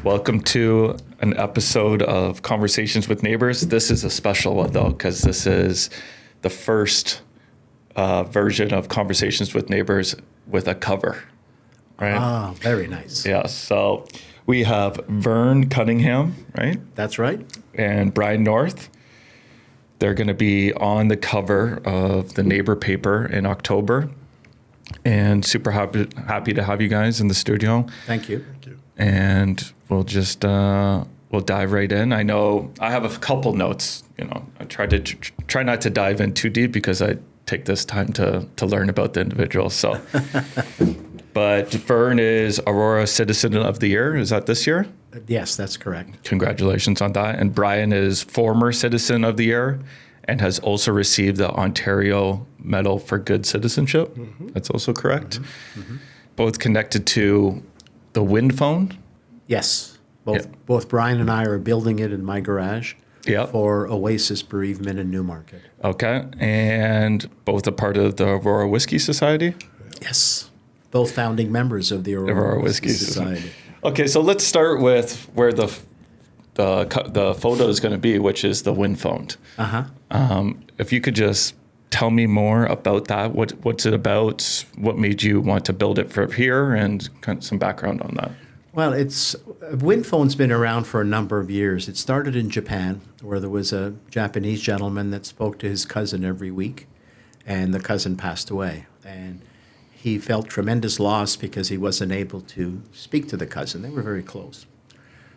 Welcome to an episode of Conversations with Neighbors. This is a special one, though, because this is the first version of Conversations with Neighbors with a cover, right? Ah, very nice. Yeah, so we have Vern Cunningham, right? That's right. And Brian North. They're going to be on the cover of the Neighbor paper in October. And super happy to have you guys in the studio. Thank you. And we'll just we'll dive right in. I know I have a couple notes. I try to try not to dive in too deep because I take this time to learn about the individual. So, but Vern is Aurora Citizen of the Year. Is that this year? Yes, that's correct. Congratulations on that. And Brian is former Citizen of the Year and has also received the Ontario Medal for Good Citizenship. Mm-hmm. That's also correct. Mm-hmm. Mm-hmm. Both connected to the wind phone. Yes. Both Brian and I are building it in my garage for Oasis Bereavement in Newmarket. Okay. And both a part of the Aurora Whiskey Society? Yes. Both founding members of the Aurora Whiskey Society. Okay, so let's start with where the photo is going to be, which is the wind phone. Uh-huh. If you could just tell me more about that. What's it about? What made you want to build it for here, and kind of some background on that? Well, wind phone's been around for a number of years. It started in Japan, where there was a Japanese gentleman that spoke to his cousin every week, and the cousin passed away. And he felt tremendous loss because he wasn't able to speak to the cousin. They were very close.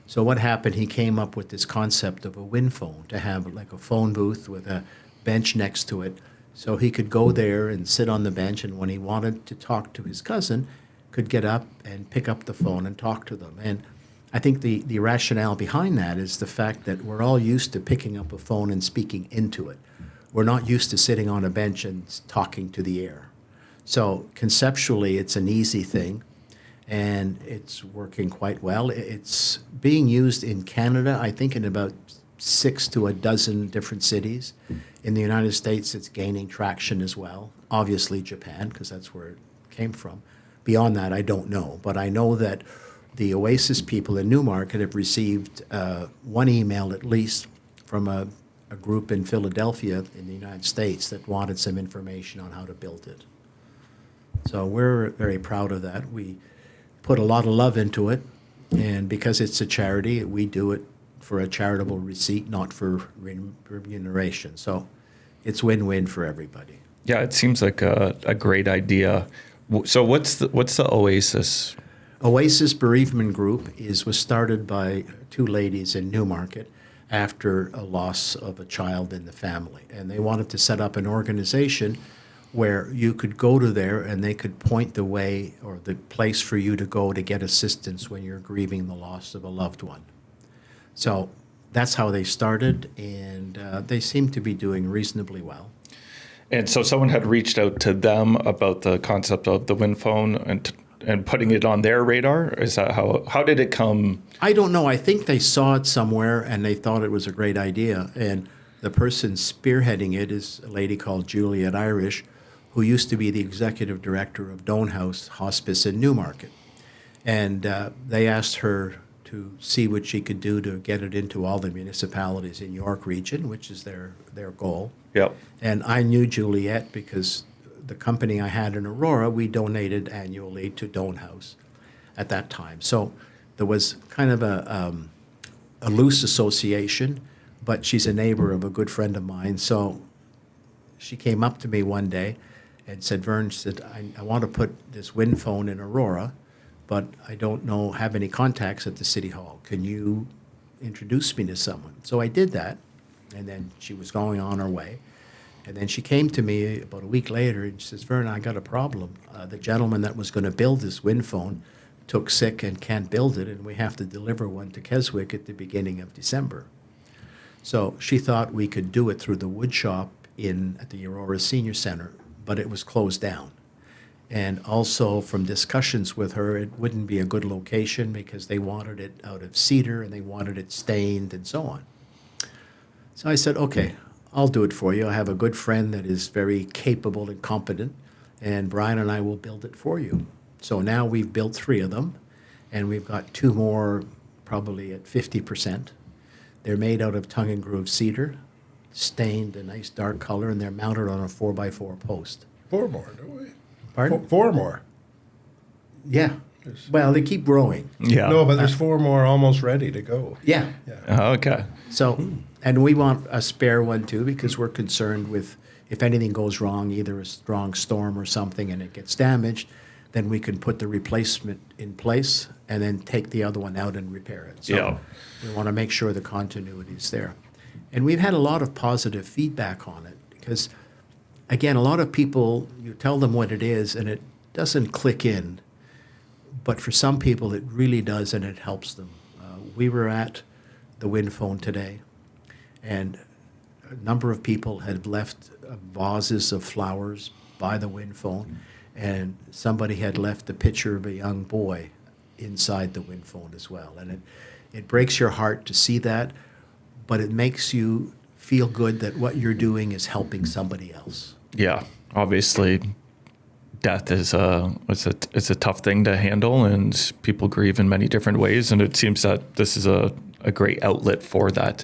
So what happened, he came up with this concept of a wind phone, to have like a phone booth with a bench next to it, so he could go there and sit on the bench, and when he wanted to talk to his cousin, could get up and pick up the phone and talk to them. And I think the rationale behind that is the fact that we're all used to picking up a phone and speaking into it. We're not used to sitting on a bench and talking to the air. So conceptually, it's an easy thing, and it's working quite well. It's being used in Canada, I think, in about 6 to a dozen different cities. In the United States, it's gaining traction as well. Obviously, Japan, because that's where it came from. Beyond that, I don't know. But I know that the Oasis people in Newmarket have received one email at least from a group in Philadelphia in the United States that wanted some information on how to build it. So we're very proud of that. We put a lot of love into it, and because it's a charity, we do it for a charitable receipt, not for remuneration. So it's win-win for everybody. Yeah, it seems like a great idea. So what's the Oasis? Oasis Bereavement Group was started by two ladies in Newmarket after a loss of a child in the family, and they wanted to set up an organization where you could go to there and they could point the way or the place for you to go to get assistance when you're grieving the loss of a loved one. So that's how they started, and they seem to be doing reasonably well. And so someone had reached out to them about the concept of the wind phone and putting it on their radar? Is that how did it come? I don't know. I think they saw it somewhere and they thought it was a great idea. And the person spearheading it is a lady called Juliet Irish, who used to be the executive director of Doan House Hospice in Newmarket. And they asked her to see what she could do to get it into all the municipalities in York Region, which is their goal. Yep. And I knew Juliet because the company I had in Aurora, we donated annually to Doan House at that time. So there was kind of a loose association, but she's a neighbor of a good friend of mine. So she came up to me one day and said, Vern, she said, I want to put this wind phone in Aurora, but I don't have any contacts at the City Hall. Can you introduce me to someone? So I did that, and then she was going on her way. And then she came to me about a week later, and she says, Vern, I got a problem. The gentleman that was going to build this wind phone took sick and can't build it, and we have to deliver one to Keswick at the beginning of December. So she thought we could do it through the wood shop at the Aurora Senior Center, but it was closed down. And also from discussions with her, it wouldn't be a good location because they wanted it out of cedar and they wanted it stained and so on. So I said, okay, I'll do it for you. I have a good friend that is very capable and competent, and Brian and I will build it for you. So now we've built 3 of them, and we've got 2 more probably at 50%. They're made out of tongue and groove cedar, stained a nice dark color, and they're mounted on a 4x4 post. 4 more, don't we? Pardon? 4 more. Yeah. Well, they keep growing. Yeah. No, but there's 4 more almost ready to go. Yeah. Okay. So, and we want a spare one too, because we're concerned with if anything goes wrong, either a strong storm or something, and it gets damaged, then we can put the replacement in place and then take the other one out and repair it. So Yeah. we want to make sure the continuity is there. And we've had a lot of positive feedback on it because, again, a lot of people, you tell them what it is and it doesn't click in. But for some people, it really does, and it helps them. We were at the wind phone today, and a number of people had left vases of flowers by the wind phone, and somebody had left a picture of a young boy inside the wind phone as well. And it breaks your heart to see that, but it makes you feel good that what you're doing is helping somebody else. Yeah. Obviously, death is it's a tough thing to handle, and people grieve in many different ways. And it seems that this is a great outlet for that.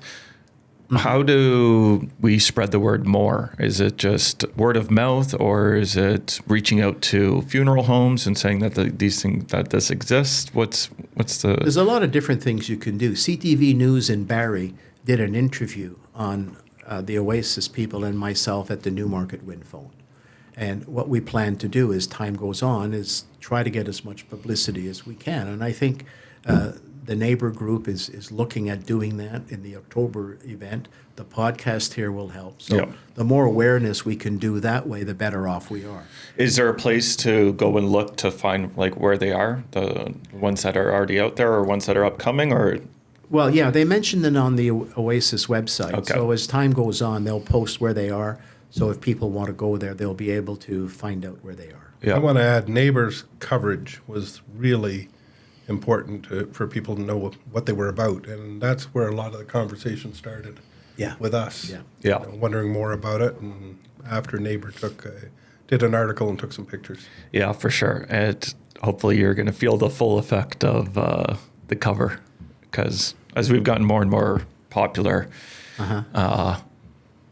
How do we spread the word more? Is it just word of mouth, or is it reaching out to funeral homes and saying that this exists? What's the? There's a lot of different things you can do. CTV News in Barrie did an interview on the Oasis people and myself at the Newmarket Wind Phone. And what we plan to do as time goes on is try to get as much publicity as we can. And I think the neighbor group is looking at doing that in the October event. The podcast here will help. So Yep. the more awareness we can do that way, the better off we are. Is there a place to go and look to find like where they are, the ones that are already out there or ones that are upcoming, or? Well, yeah, they mentioned it on the Oasis website. Okay. So as time goes on, they'll post where they are. So if people want to go there, they'll be able to find out where they are. Yeah. I want to add, neighbors' coverage was really important for people to know what they were about, and that's where a lot of the conversation started. Yeah. With us. Yeah. Yeah. Wondering more about it, and after neighbor did an article and took some pictures. Yeah, for sure. And hopefully you're going to feel the full effect of the cover, because as we've gotten more and more popular,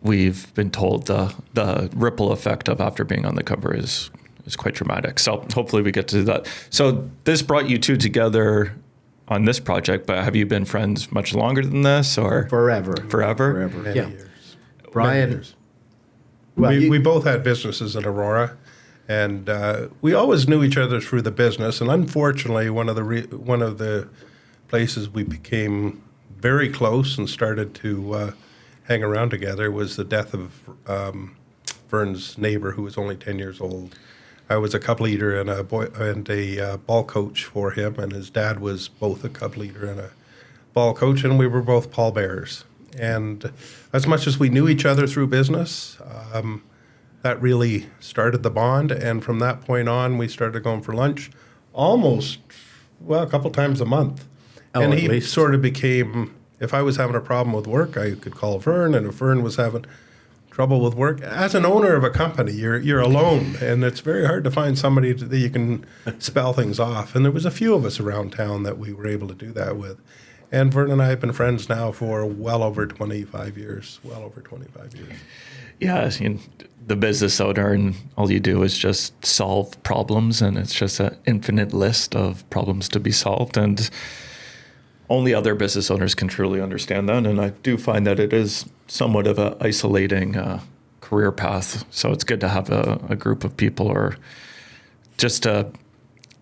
we've been told the ripple effect of after being on the cover is quite dramatic. So hopefully we get to do that. So this brought you two together on this project, but have you been friends much longer than this, or Forever. Forever? Many Yeah. years. Brian, Many years. well, We both had businesses in Aurora, and we always knew each other through the business. And unfortunately, one of the places we became very close and started to hang around together was the death of Vern's neighbor, who was only 10 years old. I was a cub leader and a ball coach for him, and his dad was both a cub leader and a ball coach, and we were both pallbearers. And as much as we knew each other through business, that really started the bond. And from that point on, we started going for lunch a couple times a month. Oh, and at he least. sort of became, if I was having a problem with work, I could call Vern, and if Vern was having trouble with work, as an owner of a company, you're alone, and it's very hard to find somebody that you can spell things off. And there was a few of us around town that we were able to do that with. And Vern and I have been friends now for well over 25 years. Yeah, the business owner, and all you do is just solve problems, and it's just an infinite list of problems to be solved, and only other business owners can truly understand that. And I do find that it is somewhat of an isolating career path. So it's good to have a group of people, or just to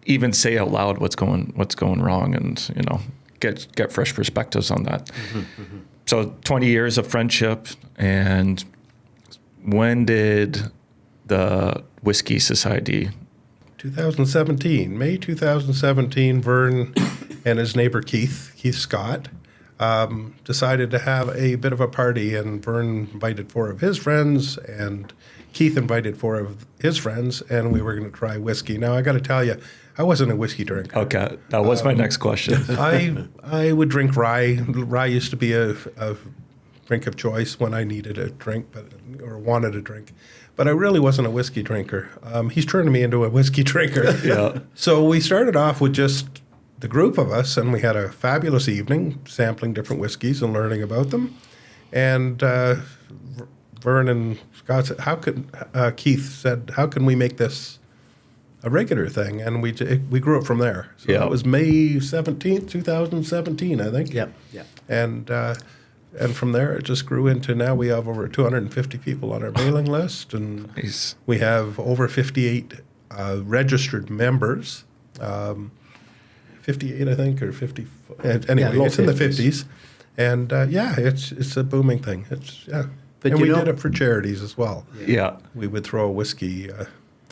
even say out loud what's going wrong, and get fresh perspectives on that. So 20 years of friendship. And when did the Whiskey Society? 2017, May 2017, Vern and his neighbor Keith Scott, decided to have a bit of a party, and Vern invited 4 of his friends, and Keith invited 4 of his friends, and we were going to try whiskey. Now, I got to tell you, I wasn't a whiskey drinker. Okay, that was my next question. I would drink rye. Rye used to be a drink of choice when I needed a drink, or wanted a drink. But I really wasn't a whiskey drinker. He's turning me into a whiskey drinker. Yeah. So we started off with just the group of us, and we had a fabulous evening sampling different whiskeys and learning about them. And Vern and Scott said, Keith said, how can we make this a regular thing? And we grew it from there. So that was May 17th, 2017, I think. Yep. And from there, it just grew into now we have over 250 people on our mailing list, and we have over 58 registered members. 58, I think, or 50. Anyway, it's in the 50s. And it's a booming thing. But we did it for charities as well. Yeah. We would throw a whiskey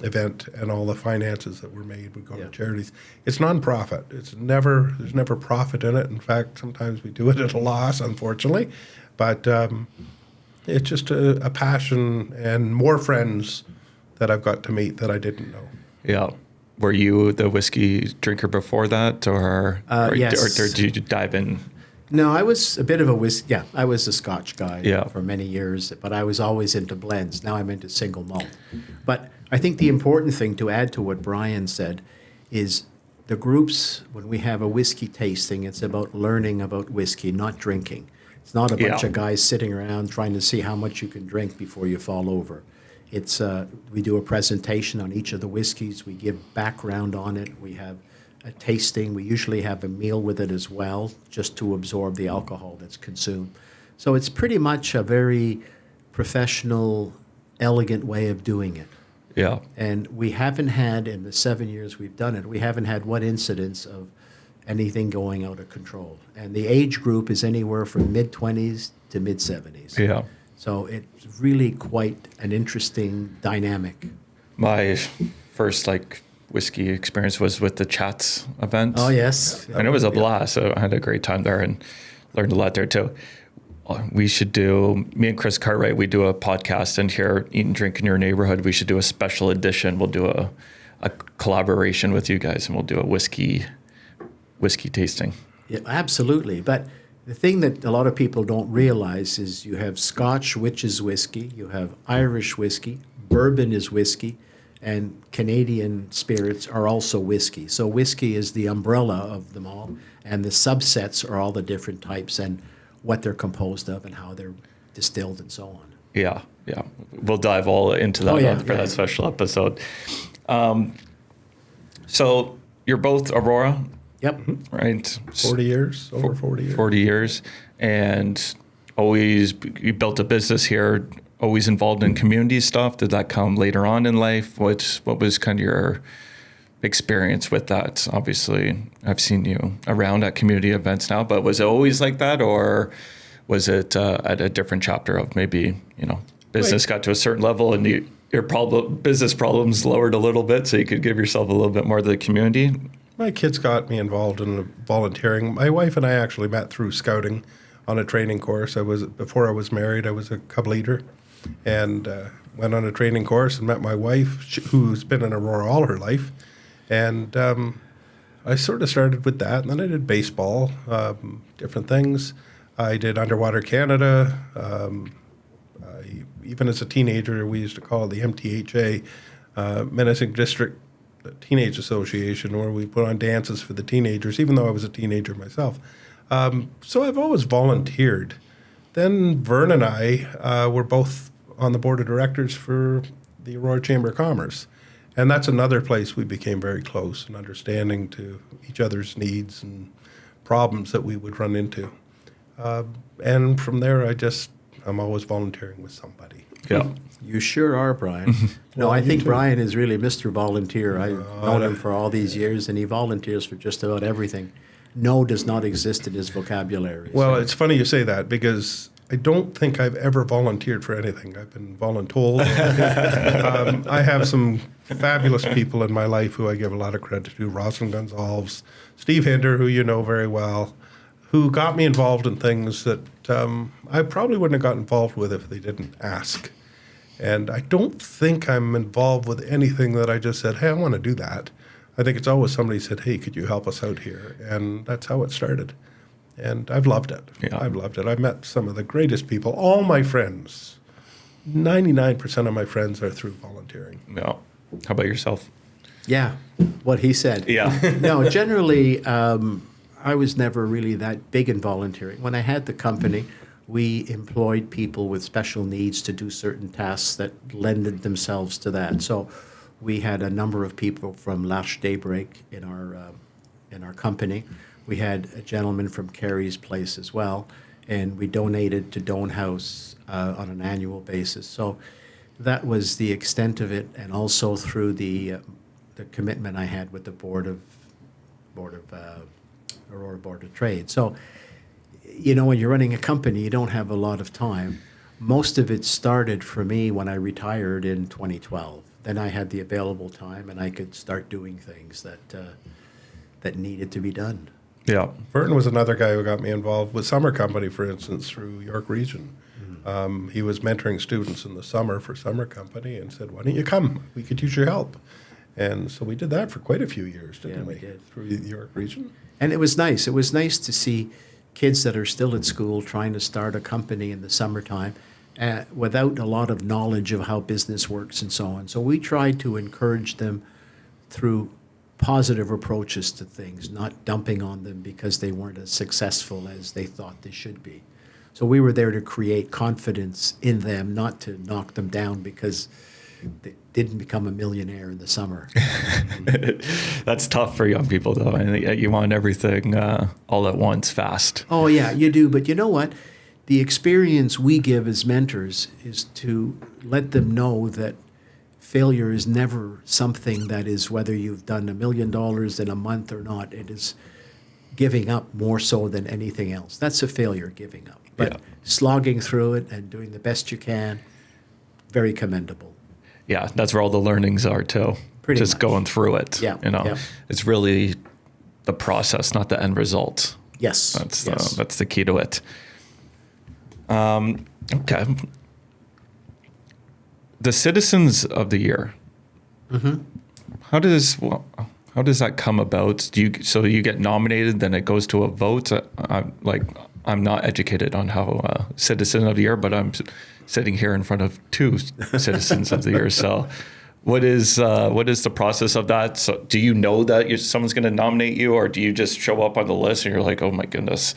event, and all the finances that were made would go to charities. It's nonprofit. There's never profit in it. In fact, sometimes we do it at a loss, unfortunately. But it's just a passion and more friends that I've got to meet that I didn't know. Yeah. Were you the whiskey drinker before that, or yes. or did you dive in? No, I was a bit of a whiskey. Yeah, I was a Scotch guy for many years, but I was always into blends. Now I'm into single malt. But I think the important thing to add to what Brian said is the groups, when we have a whiskey tasting, it's about learning about whiskey, not drinking. It's not a bunch of guys sitting around trying to see how much you can drink before you fall over. It's we do a presentation on each of the whiskeys. We give background on it. We have a tasting. We usually have a meal with it as well, just to absorb the alcohol that's consumed. So it's pretty much a very professional, elegant way of doing it. Yeah. And we haven't had, in the 7 years we've done it, we haven't had one incidence of anything going out of control. And the age group is anywhere from mid-20s to mid-70s. Yeah. So it's really quite an interesting dynamic. My first whiskey experience was with the Chats event. Oh, yes. And it was a blast. So I had a great time there and learned a lot there too. We should do, me and Chris Cartwright, we do a podcast, and here, Eat and Drink in Your Neighborhood, we should do a special edition. We'll do a collaboration with you guys, and we'll do a whiskey tasting. Yeah, absolutely. But the thing that a lot of people don't realize is you have Scotch, which is whiskey, you have Irish whiskey, bourbon is whiskey, and Canadian spirits are also whiskey. So whiskey is the umbrella of them all, and the subsets are all the different types and what they're composed of and how they're distilled and so on. Yeah. We'll dive all into that for that special episode. So you're both Aurora? Yep. Right? 40 years, over 40 years. 40 years. And you built a business here, always involved in community stuff. Did that come later on in life? What was kind of your experience with that? Obviously, I've seen you around at community events now, but was it always like that, or was it at a different chapter of maybe, business got to a certain level and your business problems lowered a little bit so you could give yourself a little bit more to the community? My kids got me involved in volunteering. My wife and I actually met through scouting on a training course. Before I was married, I was a cub leader, and went on a training course and met my wife, who's been in Aurora all her life. And I sort of started with that, and then I did baseball, different things. I did Underwater Canada. Even as a teenager, we used to call it the MTHA, Menacing District Teenage Association, where we put on dances for the teenagers, even though I was a teenager myself. So I've always volunteered. Then Vern and I were both on the board of directors for the Aurora Chamber of Commerce. And that's another place we became very close and understanding to each other's needs and problems that we would run into. And from there, I'm always volunteering with somebody. Yeah. You sure are, Brian. No, I think Brian is really Mr. Volunteer. I've known him for all these years, and he volunteers for just about everything. No does not exist in his vocabulary. Well, it's funny you say that, because I don't think I've ever volunteered for anything. I've been voluntold. I have some fabulous people in my life who I give a lot of credit to. Rosalind Gonzalez, Steve Hinder, who you know very well, who got me involved in things that I probably wouldn't have got involved with if they didn't ask. And I don't think I'm involved with anything that I just said, hey, I want to do that. I think it's always somebody said, hey, could you help us out here? And that's how it started. And I've loved it. Yeah. I've loved it. I've met some of the greatest people. All my friends, 99% of my friends are through volunteering. Yeah. How about yourself? Yeah, what he said. Yeah. No, generally, I was never really that big in volunteering. When I had the company, we employed people with special needs to do certain tasks that lended themselves to that. So we had a number of people from L'Arche Daybreak in our company. We had a gentleman from Carey's Place as well, and we donated to Doan House on an annual basis. So that was the extent of it, and also through the commitment I had with the Aurora Board of Trade. So, when you're running a company, you don't have a lot of time. Most of it started for me when I retired in 2012. Then I had the available time, and I could start doing things that needed to be done. Yeah. Vern was another guy who got me involved with Summer Company, for instance, through York Region. He was mentoring students in the summer for Summer Company and said, why don't you come? We could use your help. And so we did that for quite a few years, didn't we? We did. Through the York Region. And it was nice. It was nice to see kids that are still at school trying to start a company in the summertime without a lot of knowledge of how business works and so on. So we tried to encourage them through positive approaches to things, not dumping on them because they weren't as successful as they thought they should be. So we were there to create confidence in them, not to knock them down because they didn't become a millionaire in the summer. That's tough for young people, though. And you want everything all at once, fast. Oh, yeah, you do. But you know what? The experience we give as mentors is to let them know that failure is never something that is whether you've done $1 million in a month or not. It is giving up more so than anything else. That's a failure, giving up. But slogging through it and doing the best you can, very commendable. Yeah, that's where all the learnings are too. Pretty Just much. going through it. Yeah, yeah. It's really the process, not the end result. Yes. That's the key to it. Okay. The Citizens of the Year. Mm-hmm. How does that come about? So you get nominated, then it goes to a vote. I'm not educated on how Citizen of the Year, but I'm sitting here in front of two Citizens of the Year. So, what is the process of that? So, do you know that someone's going to nominate you, or do you just show up on the list and you're like, oh my goodness?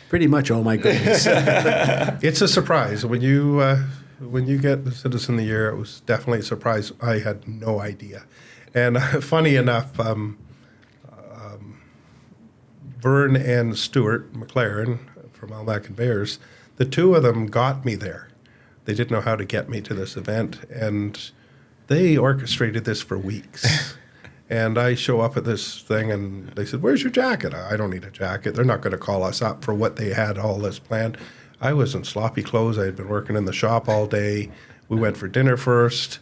Pretty much, oh my goodness. It's a surprise when you get the Citizen of the Year. It was definitely a surprise. I had no idea, and funny enough, Vern and Stuart McLaren from Almac and Bears, the two of them got me there. They didn't know how to get me to this event, and they orchestrated this for weeks. And I show up at this thing, and they said, where's your jacket? I don't need a jacket. They're not going to call us up for what they had all this planned. I was in sloppy clothes. I had been working in the shop all day. We went for dinner first.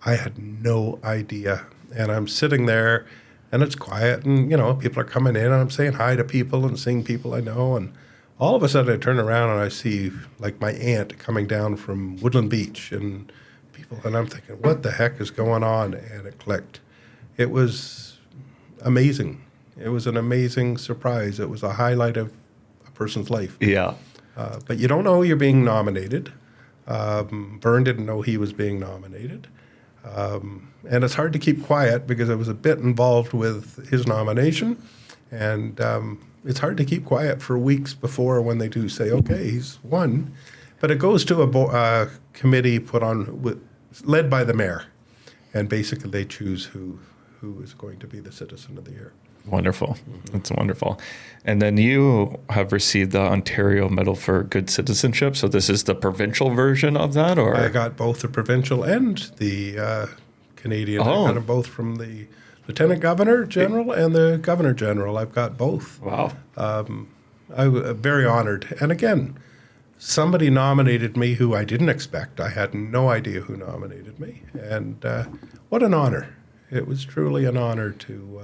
I had no idea. And I'm sitting there, and it's quiet, and, people are coming in, and I'm saying hi to people and seeing people I know, and all of a sudden I turn around and I see like my aunt coming down from Woodland Beach and people, and I'm thinking, what the heck is going on? And it clicked. It was amazing. It was an amazing surprise. It was a highlight of a person's life. Yeah. But you don't know you're being nominated. Vern didn't know he was being nominated. And it's hard to keep quiet because I was a bit involved with his nomination. And it's hard to keep quiet for weeks before when they do say, okay, he's won. But it goes to a committee led by the mayor. And basically they choose who is going to be the Citizen of the Year. Wonderful. Mm-hmm. That's wonderful. And then you have received the Ontario Medal for Good Citizenship. So this is the provincial version of that, or? I got both the provincial and the Canadian. Oh. I got them both from the Lieutenant Governor General and the Governor General. I've got both. Wow. I was very honored. And again, somebody nominated me who I didn't expect. I had no idea who nominated me. And what an honor. It was truly an honor to,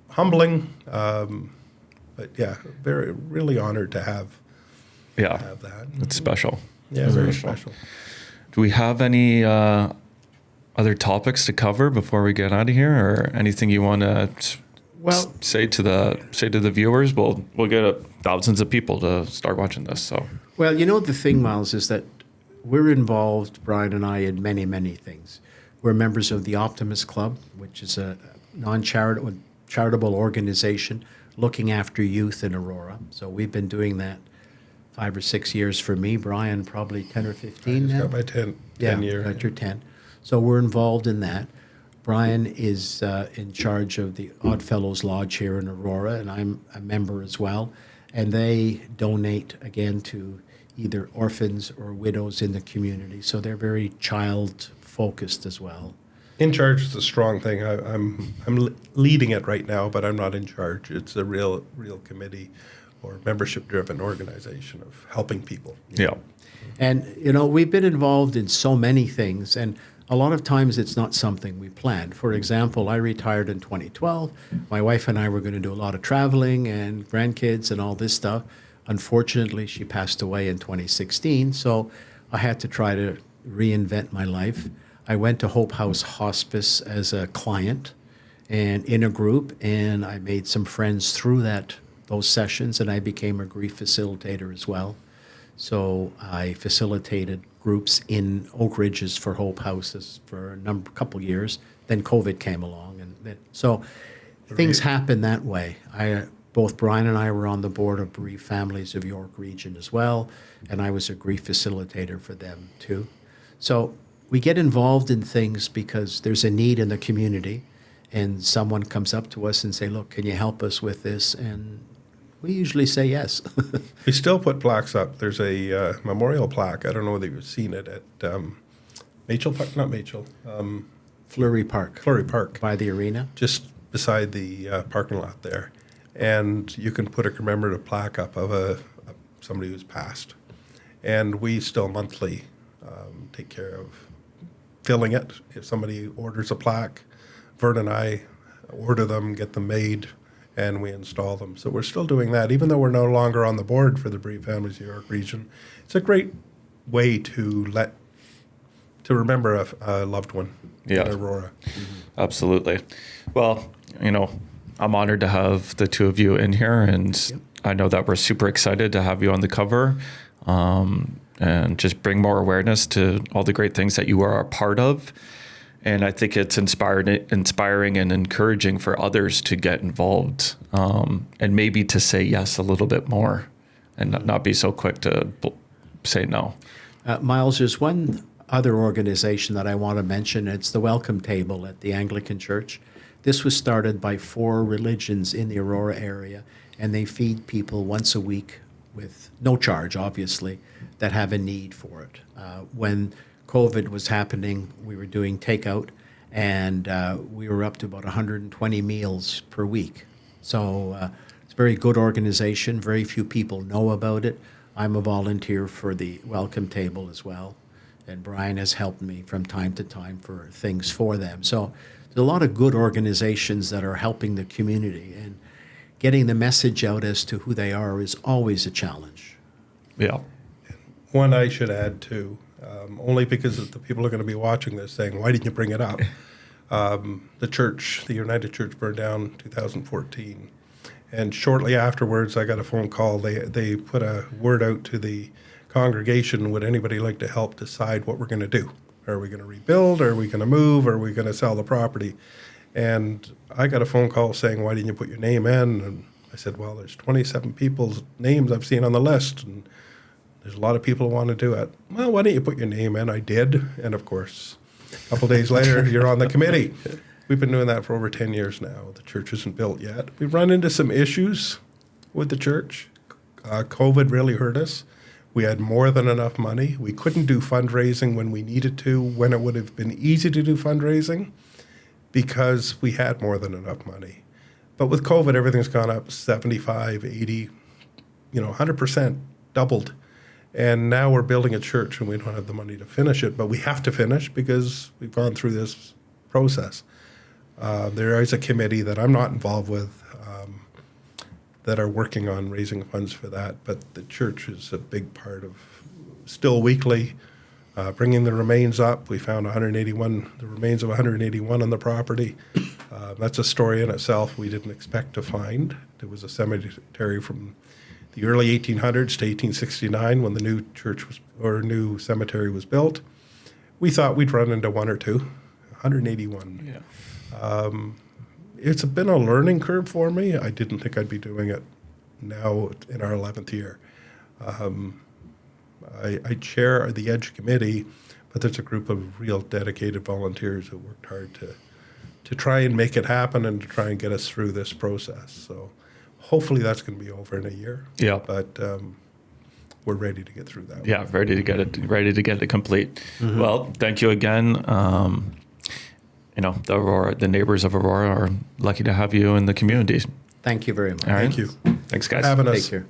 humbling, but yeah, really honored to have that. It's special. Yeah, very special. Do we have any other topics to cover before we get out of here, or anything you want to say to the viewers? We'll get thousands of people to start watching this. So, well, the thing, Miles, is that we're involved, Brian and I, in many, many things. we're members of the Optimist Club, which is a non-charitable organization looking after youth in Aurora. So we've been doing that 5 or 6 years for me. Brian, probably 10 or 15 I now? just got my 10 year. Got your 10. So we're involved in that. Brian is in charge of the Oddfellows Lodge here in Aurora, and I'm a member as well. And they donate, again, to either orphans or widows in the community. So they're very child-focused as well. In charge is a strong thing. I'm leading it right now, but I'm not in charge. It's a real committee or membership-driven organization of helping people. Yeah. And, we've been involved in so many things, and a lot of times it's not something we planned. For example, I retired in 2012. My wife and I were going to do a lot of traveling and grandkids and all this stuff. Unfortunately, she passed away in 2016, so I had to try to reinvent my life. I went to Hope House Hospice as a client and in a group, and I made some friends through those sessions, and I became a grief facilitator as well. So I facilitated groups in Oak Ridges for Hope Houses for a couple years. Then COVID came along, and so things happen that way. Both Brian and I were on the board of Bereaved Families of York Region as well, and I was a grief facilitator for them too. So we get involved in things because there's a need in the community, and someone comes up to us and say, "Look, can you help us with this?" And we usually say yes. We still put plaques up. There's a memorial plaque. I don't know whether you've seen it at Machel Park, not Machel. Fleury Park. Fleury Park. By the arena. Just beside the parking lot there. And you can put a commemorative plaque up of somebody who's passed. And we still monthly take care of filling it. If somebody orders a plaque, Vern and I order them, get them made, and we install them. So we're still doing that, even though we're no longer on the board for the Bereaved Families of York Region. It's a great way to remember a loved one in Aurora. Mm-hmm. Absolutely. Well, I'm honored to have the two of you in here, and I know that we're super excited to have you on the cover, and just bring more awareness to all the great things that you are a part of. And I think it's inspiring and encouraging for others to get involved, and maybe to say yes a little bit more, and not be so quick to say no. Miles, there's one other organization that I want to mention. It's the Welcome Table at the Anglican Church. This was started by 4 religions in the Aurora area, and they feed people once a week with no charge, obviously, that have a need for it. When COVID was happening, we were doing takeout, and we were up to about 120 meals per week. So it's a very good organization. Very few people know about it. I'm a volunteer for the Welcome Table as well, and Brian has helped me from time to time for things for them. So there's a lot of good organizations that are helping the community, and getting the message out as to who they are is always a challenge. Yeah. One I should add too, only because the people are going to be watching this saying, "Why didn't you bring it up?" The church, the United Church, burned down in 2014. And shortly afterwards, I got a phone call. They put a word out to the congregation, would anybody like to help decide what we're going to do? Are we going to rebuild? Are we going to move? Are we going to sell the property? And I got a phone call saying, "Why didn't you put your name in?" And I said, "Well, there's 27 people's names I've seen on the list, and there's a lot of people who want to do it." "Well, why don't you put your name in?" I did. And of course, a couple days later, you're on the committee. We've been doing that for over 10 years now. The church isn't built yet. We've run into some issues with the church. COVID really hurt us. We had more than enough money. We couldn't do fundraising when we needed to, when it would have been easy to do fundraising, because we had more than enough money. But with COVID, everything's gone up 75, 80, 100%, doubled. And now we're building a church and we don't have the money to finish it, but we have to finish because we've gone through this process. There is a committee that I'm not involved with that are working on raising funds for that, but the church is a big part of still weekly bringing the remains up. We found the remains of 181 on the property. That's a story in itself we didn't expect to find. There was a cemetery from the early 1800s to 1869 when the new cemetery was built. We thought we'd run into one or two. 181. Yeah. It's been a learning curve for me. I didn't think I'd be doing it now in our 11th year. I chair the Edge Committee, but there's a group of real dedicated volunteers who worked hard to try and make it happen and to try and get us through this process. So hopefully that's going to be over in a year. Yeah. But we're ready to get through that. Yeah, ready to get it complete. Well, thank you again. The neighbors of Aurora are lucky to have you in the community. Thank you very much. All right. Thank you. Thanks, guys. Having us. Take care.